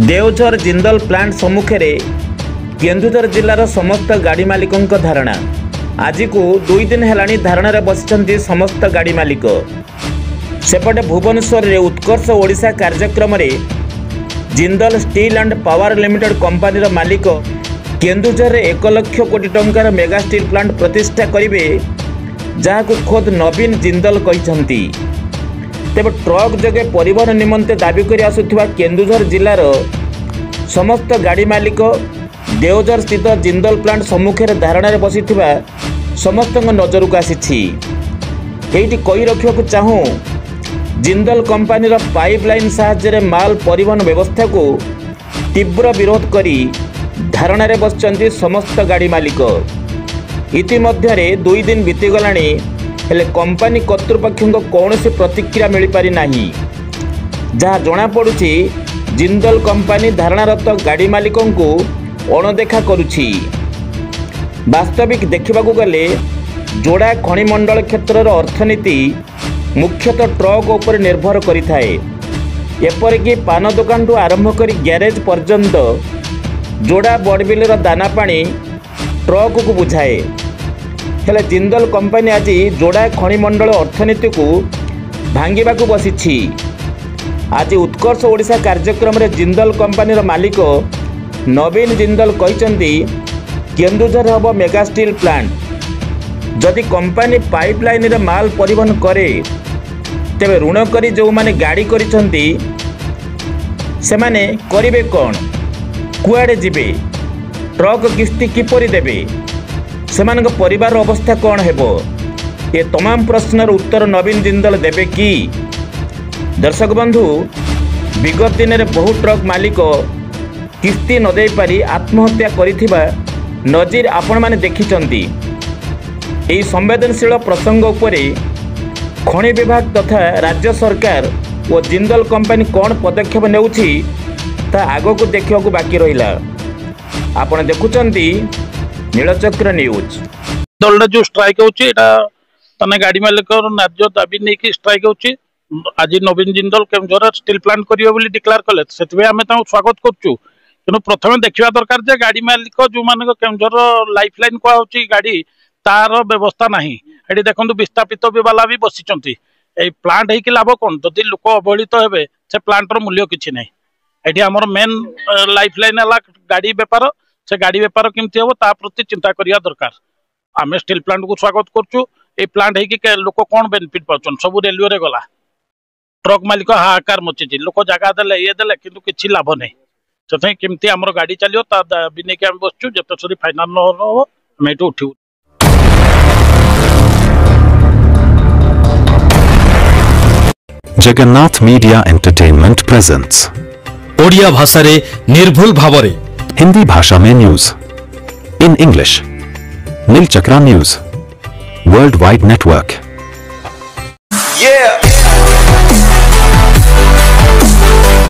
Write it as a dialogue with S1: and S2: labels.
S1: Devjhar Jindal plant सम्मुखें Keonjhar जिलार समस्त गाड़ी मालिकों धारणा आज को 2 दिन है धारणा बसी समस्त गाड़ी मालिक सेपटे भुवनेश्वर रे उत्कर्ष ओडिशा कार्यक्रम रे Jindal steel and power limited company मालिक केन्दुझर 1 लाख कोटी टंकार मेगा स्टील प्लांट प्रतिष्ठा करेंगे जहां खोद नवीन जिंदल कहते तेज ट्रक जगे परिवहन निमंते दाबी कर आसुवा केन्दुझर जिलार समस्त गाड़ी मालिक देवझर स्थित जिंदल प्लांट सम्मुखें धारणा बसी समस्त नजर को आसी कही रखा चाहूँ जिंदल कंपनी पाइपलाइन साहाय्य माल परिवहन व्यवस्था को तीव्र विरोध करी धारणा बसचंती समस्त गाड़ी मालिक इतिमध्य 2 दिन बीतीगला हेले कंपनी कर्तृपक्ष कौन से प्रतिक्रिया मिल पारि नाही जहाँ जना पड़ुछि जिंदल कंपनी धारणारत गाड़ी मालिकों को अणदेखा करुछि। वास्तविक देखा गले जोड़ा खनिमंडल क्षेत्र अर्थनीति मुख्यतः ट्रक उपर निर्भर करिथाए एपरिकी पान दुकान ठू आरंभ कर ग्यारेज पर्यंत जोड़ा बड़बिलर दाना पानी ट्रक को बुझाए हेले जिंदल कंपनी आज जोड़ा खनिमंडल अर्थनीति को भांगा बसी आज उत्कर्ष ओडिशा कार्यक्रम रे जिंदल कंपनी मालिक नवीन जिंदल कहते केन्दुझर हम मेगा स्टील प्लांट जदि कंपनी पाइपलाइन रे माल परिवहन करे तेबे ऋण करी जो माने गाड़ी करिसंती से माने करिवे कौन कुआडे जिबे ट्रक किस्ती किपरि देबे सेमान परिवार अवस्था कौन हेबो ये तमाम प्रश्नर उत्तर नवीन जिंदल देबे कि दर्शक बंधु विगत दिन में बहु ट्रक मालिक किस्ती न दे पारी आत्महत्या करिथिबा नजीर आपण माने देखिचंती। एही संवेदनशील प्रसंग उपरे खनि विभाग तथा राज्य सरकार और जिंदल कंपनी कौन पदक्षेप नेउछि ता आगो को देखिया को बाकी रहिला। आपण देखुचंती नीलचक्र न्यूज।
S2: दल जो स्ट्राइक होची तने गाड़ी मालिक न्याय दाबी नहीं कि स्ट्राइक होची आज नवीन जिंदल केन्दुझर स्टील प्लांट करियो बोली डिक्लेयर कले सेतबे आमे ताऊ स्वागत करछु किनु प्रथमे देखिबा दरकार जे गाड़ी मालिक जो माने केन्दुझर लाइफलाइन को होची गाड़ी तार व्यवस्था नाही एडी देखंतु विस्थापित वाला भी बसिचंती ए प्लांट हे कि लाभ कोन जदि लोक अवहेलित हेबे से प्लांट रो मूल्य किछि नै एडी हमर मेन लाइफलाइन हला गाड़ी व्यापार से गाड़ी व्यापार केमती हम ता प्रति चिंता करिया दरकार आमे स्टील प्लांट को स्वागत करछु ए प्लांट हे कि लोक कोन बेनिफिट पाउछन सब रेलवे रे गला ट्रक मालिक हाहाकार मची लोक जगह देले ये देले किंतु किछि लाभ नै से केमती हमर गाड़ी चलियो ता दाबी नै कि हम बसछु जत सरी फाइनल न हो हम एटू उठिउ।
S3: Jagannath media entertainment presents
S4: Odia भाषा रे निर्भुल भावरे
S3: हिंदी भाषा में news in English Nilachakra news world wide network.
S5: Yeah.